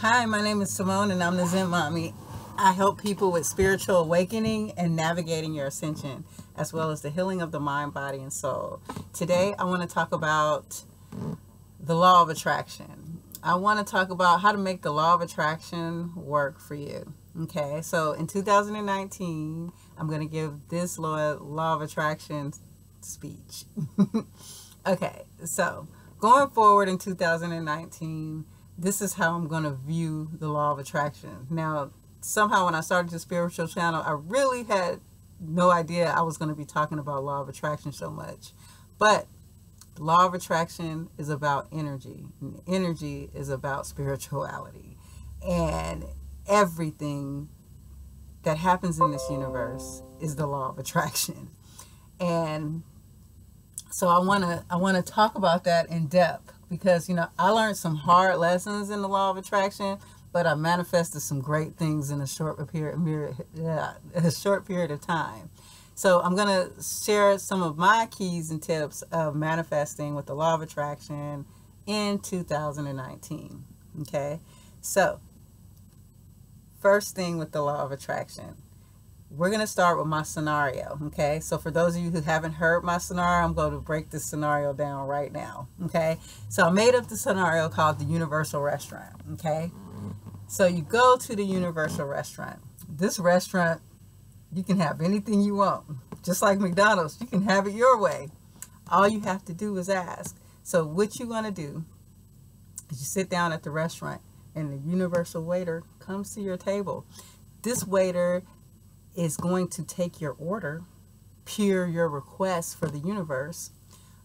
Hi, my name is Simone and I'm the Zen Mommy. I help people with spiritual awakening and navigating your ascension, as well as the healing of the mind, body, and soul. Today, I want to talk about the law of attraction. I want to talk about how to make the law of attraction work for you. Okay, so in 2019, I'm going to give this law of attraction speech. Okay, so going forward in 2019, this is how I'm going to view the law of attraction. Now, somehow when I started the spiritual channel, I really had no idea I was going to be talking about law of attraction so much. But the law of attraction is about energy, and energy is about spirituality. And everything that happens in this universe is the law of attraction. And so I want to talk about that in depth, because I learned some hard lessons in the law of attraction, but I manifested some great things in a short period of time. So I'm going to share some of my keys and tips of manifesting with the law of attraction in 2019. Okay, so first thing with the law of attraction, we're going to start with my scenario. Okay, so for those of you who haven't heard my scenario, I'm going to break this scenario down right now. Okay, so I made up the scenario called the Universal Restaurant. Okay, so you go to the Universal Restaurant. This restaurant, you can have anything you want. Just like McDonald's, you can have it your way. All you have to do is ask. So what you want to do is you sit down at the restaurant and the universal waiter comes to your table. This waiter is going to take your order, peer your request for the universe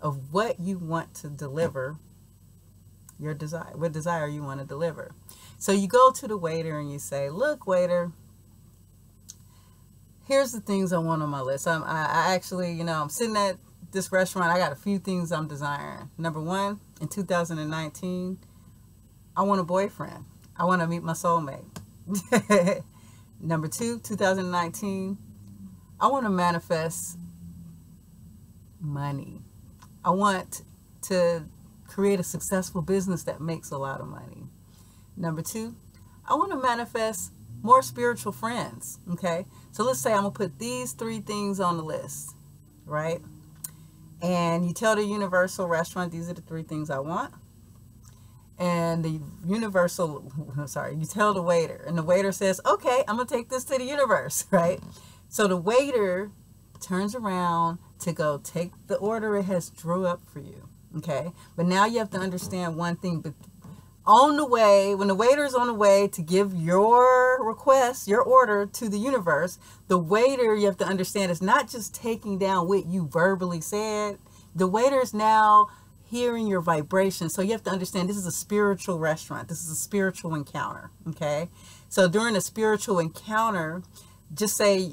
of what you want to deliver, your desire, what desire you want to deliver. So you go to the waiter and you say, look, waiter, here's the things I want on my list. I actually, I'm sitting at this restaurant. I got a few things I'm desiring. Number one, in 2019, I want a boyfriend. I want to meet my soulmate. Number two, 2019, I want to manifest money. I want to create a successful business that makes a lot of money. Number two, I want to manifest more spiritual friends. Okay, so let's say I'm going to put these three things on the list, right? And you tell the Universal Restaurant, these are the three things I want. And the universal, you tell the waiter, and the waiter says, okay, I'm going to take this to the universe, right? So the waiter turns around to go take the order it has drew up for you, okay? But now you have to understand one thing. But on the way, when the waiter is on the way to give your request, your order to the universe, the waiter, you have to understand, is not just taking down what you verbally said. The waiter is now hearing your vibration. So you have to understand, this is a spiritual restaurant. This is a spiritual encounter. Okay. So during a spiritual encounter, just say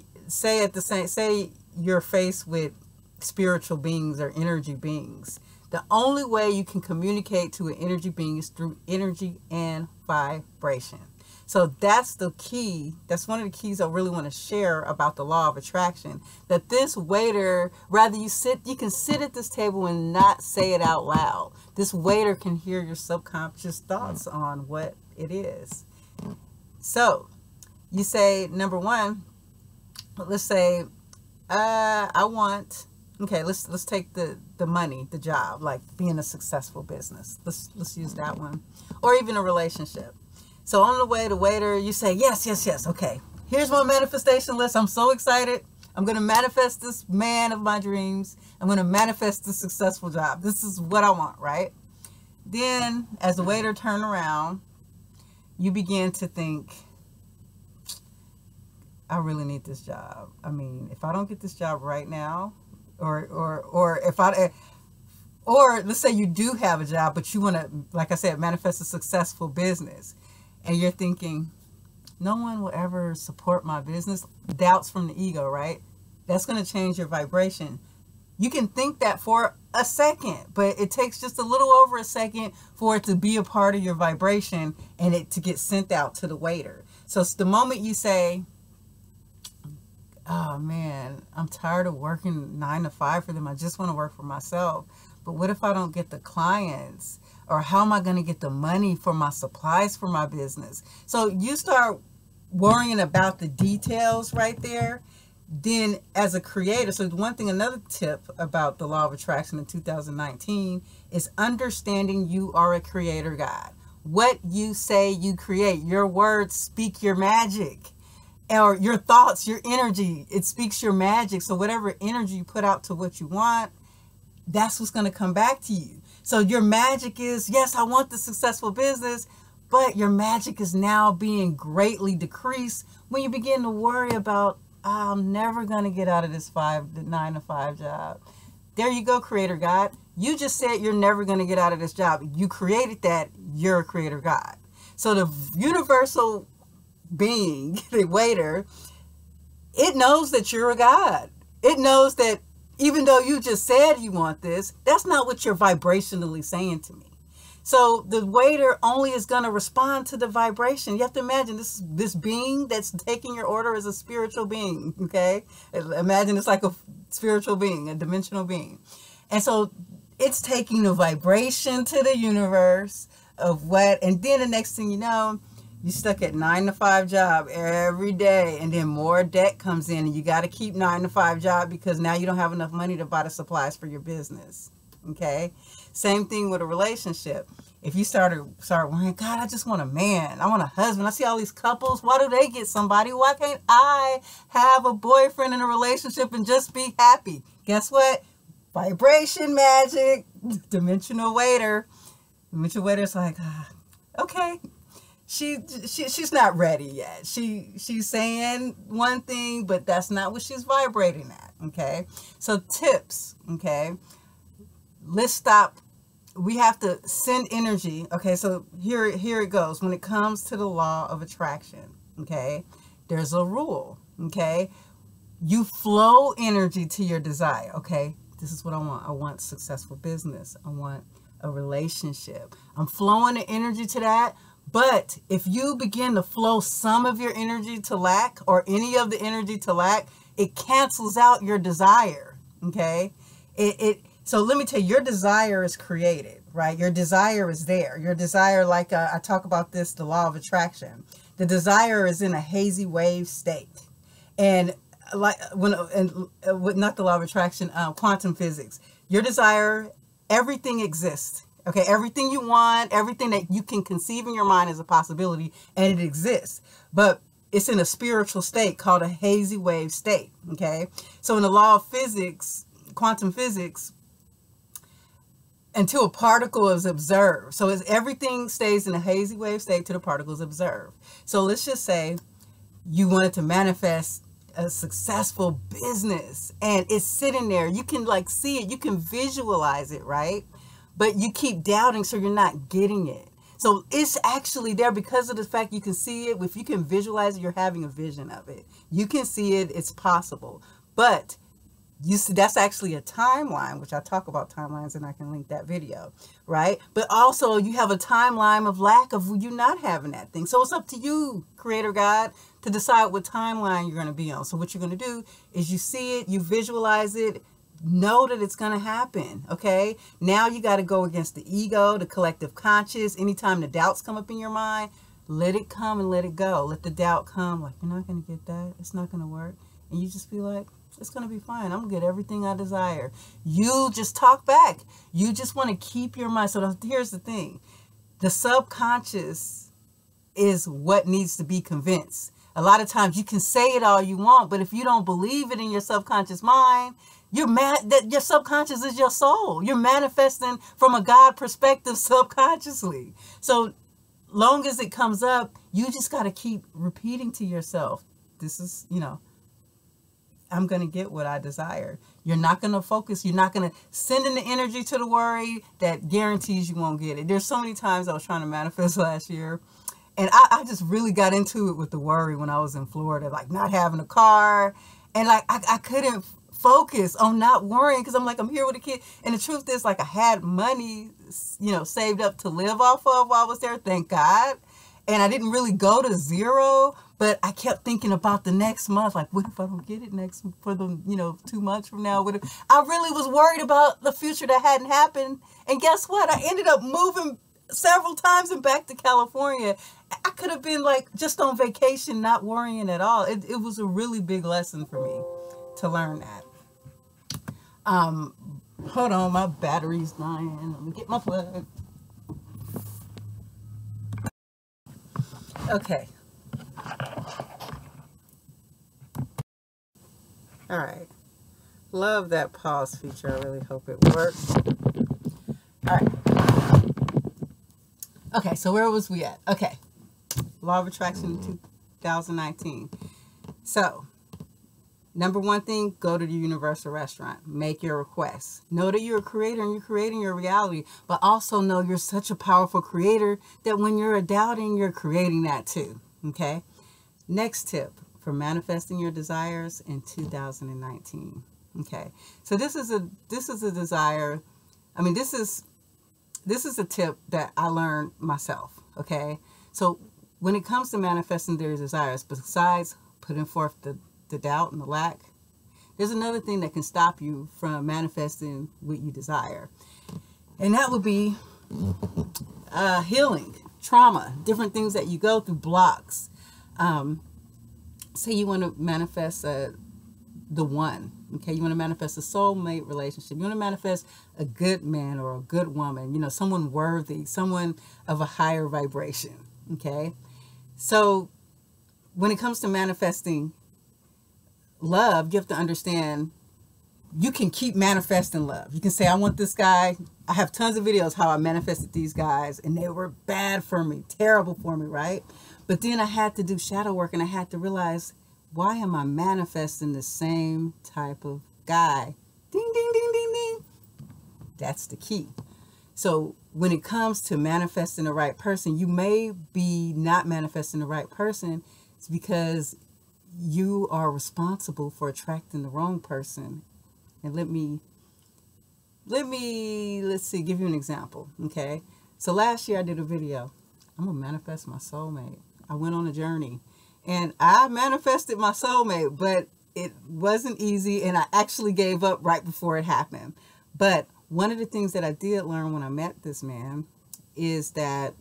you're faced with spiritual beings or energy beings. The only way you can communicate to an energy being is through energy and vibration. So that's the key. That's one of the keys I really want to share about the law of attraction. That this waiter, you can sit at this table and not say it out loud. This waiter can hear your subconscious thoughts on what it is. So you say, number one, let's say, I want, okay, let's take the money, the job, like being a successful business. Let's use that one. Or even a relationship. So on the way, the waiter, you say, yes, yes, yes. Okay, here's my manifestation list. I'm so excited. I'm going to manifest this man of my dreams. I'm going to manifest this successful job. This is what I want, right? Then as the waiter turns around, you begin to think, I really need this job. I mean, if I don't get this job right now, or let's say you do have a job, but you want to, like I said, manifest a successful business. And you're thinking, no one will ever support my business. Doubts from the ego, right? That's going to change your vibration. You can think that for a second, but it takes just a little over a second for it to be a part of your vibration and it to get sent out to the waiter. So it's the moment you say, oh man, I'm tired of working 9 to 5 for them. I just want to work for myself. But what if I don't get the clients? Or how am I going to get the money for my supplies for my business? So you start worrying about the details right there. Then as a creator, so one thing, another tip about the law of attraction in 2019 is understanding you are a creator God. What you say, you create. Your words speak your magic. Or your thoughts, your energy, it speaks your magic. So whatever energy you put out to what you want, that's what's going to come back to you. So your magic is, yes, I want the successful business, but your magic is now being greatly decreased when you begin to worry about, I'm never going to get out of this 9 to 5 job. There you go, creator God. You just said you're never going to get out of this job. You created that. You're a creator God. So the universal being, the waiter, it knows that you're a God. It knows that even though you just said you want this, that's not what you're vibrationally saying to me. So the waiter only is going to respond to the vibration. You have to imagine this being that's taking your order is a spiritual being, okay? Imagine it's like a spiritual being, a dimensional being. And so it's taking the vibration to the universe of what, and then the next thing you know, you stuck at 9 to 5 job every day, and then more debt comes in, and you got to keep 9 to 5 job because now you don't have enough money to buy the supplies for your business. Okay, same thing with a relationship. If you start worrying, God, I just want a man, I want a husband. I see all these couples. Why do they get somebody? Why can't I have a boyfriend in a relationship and just be happy? Guess what? Vibration magic, dimensional waiter. Dimensional waiter's like, okay. She's not ready yet. She's saying one thing, but that's not what she's vibrating at. Okay. So tips. Okay. Let's stop. We have to send energy. Okay. So here it goes. When it comes to the law of attraction. Okay. There's a rule. Okay. You flow energy to your desire. Okay. This is what I want. I want successful business. I want a relationship. I'm flowing the energy to that. But if you begin to flow some of your energy to lack or any of the energy to lack, it cancels out your desire. Okay. So let me tell you, your desire is created, right? Your desire is there. Your desire, like I talk about this, the law of attraction. The desire is in a hazy wave state. And like not the law of attraction, quantum physics, your desire, everything exists. Okay, everything you want, everything that you can conceive in your mind is a possibility, and it exists. But it's in a spiritual state called a hazy wave state. Okay, so in the law of physics, quantum physics, until a particle is observed. So everything stays in a hazy wave state till the particle is observed. So let's just say you wanted to manifest a successful business, and it's sitting there. You can like see it, you can visualize it, right? But you keep doubting, so you're not getting it. So it's actually there because of the fact you can see it. If you can visualize it, you're having a vision of it. You can see it. It's possible. But you see, that's actually a timeline, which I talk about timelines, and I can link that video, right? But also you have a timeline of lack of you not having that thing. So it's up to you, Creator God, to decide what timeline you're going to be on. So what you're going to do is you see it, you visualize it, know that it's going to happen. Okay. Now you got to go against the ego, the collective conscious. Anytime the doubts come up in your mind, let it come and let it go. Let the doubt come. Like, you're not going to get that. It's not going to work. And you just be like, it's going to be fine. I'm going to get everything I desire. You just talk back. You just want to keep your mind. So here's the thing. The subconscious is what needs to be convinced. A lot of times you can say it all you want, but if you don't believe it in your subconscious mind, you're mad that your subconscious is your soul. You're manifesting from a God perspective subconsciously. So long as it comes up, you just got to keep repeating to yourself, this is, I'm going to get what I desire. You're not going to focus. You're not going to send in the energy to the worry that guarantees you won't get it. There's so many times I was trying to manifest last year, and I just really got into it with the worry when I was in Florida, like not having a car. And like, I couldn't focus on not worrying because I'm like, I'm here with a kid. And the truth is, like, I had money, saved up to live off of while I was there. Thank God. And I didn't really go to zero, But I kept thinking about the next month, like, what if I don't get it next for the, 2 months from now? What if, I really was worried about the future that hadn't happened. And guess what? I ended up moving several times and back to California. I could have been like just on vacation, not worrying at all. It was a really big lesson for me to learn that. Hold on, my battery's dying. Let me get my plug. Okay. All right. Love that pause feature. I really hope it works. All right. Okay, so where was we at? Okay. Law of Attraction 2019. So, number one thing, go to the universal restaurant. Make your requests. Know that you're a creator and you're creating your reality, but also know you're such a powerful creator that when you're doubting, you're creating that too. Okay? Next tip for manifesting your desires in 2019. Okay? So this is a desire. I mean, this is a tip that I learned myself. Okay? So when it comes to manifesting their desires, besides putting forth the doubt and the lack, there's another thing that can stop you from manifesting what you desire. And that would be healing, trauma, different things that you go through, blocks. Say you want to manifest the one, okay? You want to manifest a soulmate relationship. You want to manifest a good man or a good woman, someone worthy, someone of a higher vibration, okay? So when it comes to manifesting love, you have to understand you can keep manifesting love. You can say, I want this guy. I have tons of videos how I manifested these guys and they were bad for me, terrible for me, right? But then I had to do shadow work and I had to realize, why am I manifesting the same type of guy? Ding, ding, ding, ding, ding. That's the key. So when it comes to manifesting the right person, you may be not manifesting the right person. It's because you are responsible for attracting the wrong person. And let's see, give you an example. Okay. So last year I did a video. I'm going to manifest my soulmate. I went on a journey and I manifested my soulmate, but it wasn't easy. And I actually gave up right before it happened. But one of the things that I did learn when I met this man is that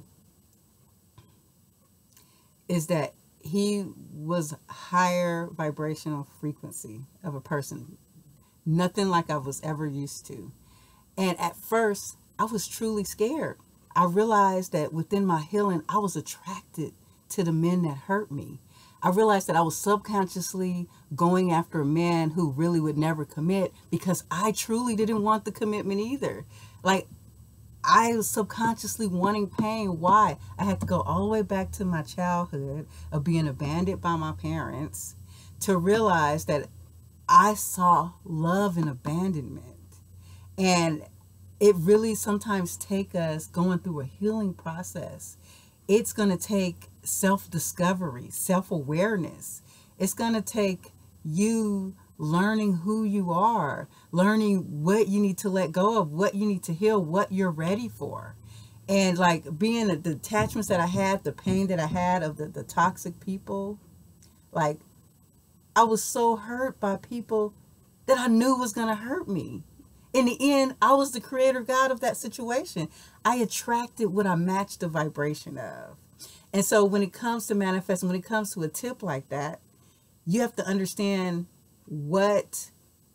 he was higher vibrational frequency of a person. Nothing like I was ever used to. And at first, I was truly scared. I realized that within my healing, I was attracted to the men that hurt me. I realized that I was subconsciously going after a man who really would never commit because I truly didn't want the commitment either. Like, I was subconsciously wanting pain. Why? I had to go all the way back to my childhood of being abandoned by my parents to realize that I saw love in abandonment. And it really sometimes takes us going through a healing process. It's going to take self-discovery, self-awareness. It's going to take you learning who you are, learning what you need to let go of, what you need to heal, what you're ready for. And like being the attachments that I had, the pain that I had of the toxic people, like I was so hurt by people that I knew was going to hurt me. In the end, I was the creator God of that situation. I attracted what I matched the vibration of. And so when it comes to manifesting, when it comes to a tip like that, you have to understand what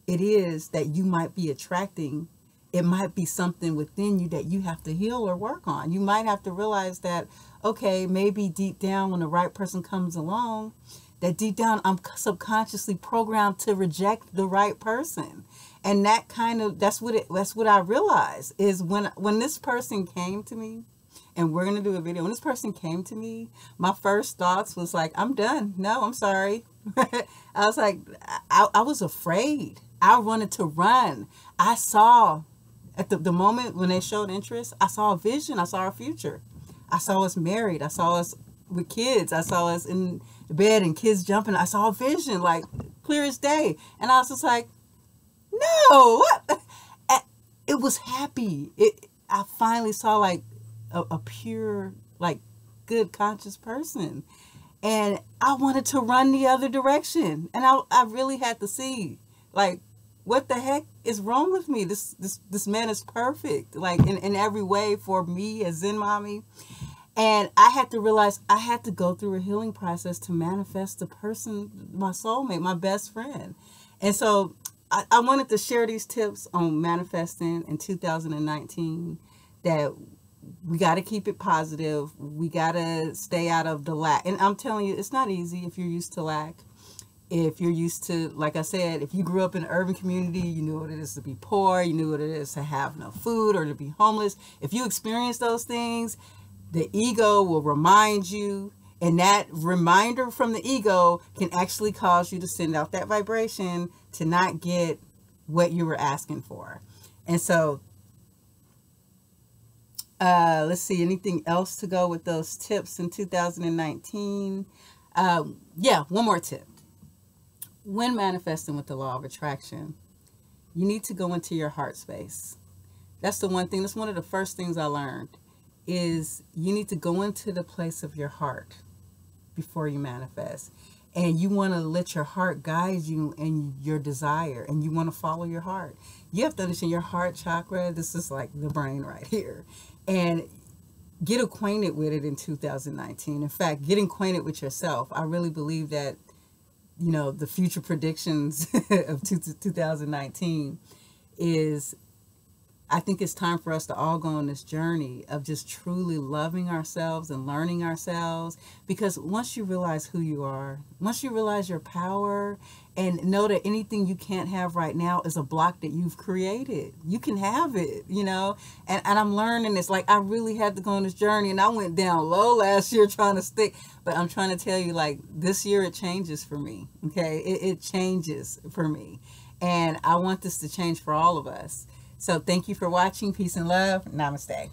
it is that you might be attracting. It might be something within you that you have to heal or work on. You might have to realize that, okay, maybe deep down when the right person comes along, that deep down I'm subconsciously programmed to reject the right person. And that that's what I realized is when this person came to me, and we're going to do a video. When this person came to me, my first thoughts was like, I'm done. No, I'm sorry. I was like, I was afraid. I wanted to run. I saw at the moment when they showed interest, I saw a vision. I saw a future. I saw us married. I saw us with kids. I saw us in bed and kids jumping. I saw a vision like clear as day. And I was just like, no, what? It was happy. I finally saw like a pure, like good conscious person. And I wanted to run the other direction. And I really had to see, like, what the heck is wrong with me? This man is perfect, like, in every way for me as Zen mommy. And I had to realize I had to go through a healing process to manifest the person, my soulmate, my best friend. And so I wanted to share these tips on manifesting in 2019, that we got to keep it positive. We got to stay out of the lack. And I'm telling you, it's not easy if you're used to lack. If you're used to, like I said, if you grew up in an urban community, you knew what it is to be poor, you knew what it is to have no food or to be homeless. If you experience those things, the ego will remind you, and that reminder from the ego can actually cause you to send out that vibration to not get what you were asking for. And so, let's see, anything else to go with those tips in 2019? Yeah, one more tip. When manifesting with the law of attraction, you need to go into your heart space. That's the one thing, that's one of the first things I learned, is you need to go into the place of your heart before you manifest. And you want to let your heart guide you in your desire, and you want to follow your heart. You have to understand your heart chakra. This is like the brain right here. And get acquainted with it in 2019. In fact, get acquainted with yourself. I really believe that, you know, the future predictions of 2019 is, I think it's time for us to all go on this journey of just truly loving ourselves and learning ourselves. Because once you realize who you are, once you realize your power, and know that anything you can't have right now is a block that you've created, you can have it, you know. And I'm learning this. Like, I really had to go on this journey, and I went down low last year trying to stick. But I'm trying to tell you, like, this year it changes for me, okay? It changes for me. And I want this to change for all of us. So thank you for watching. Peace and love. Namaste.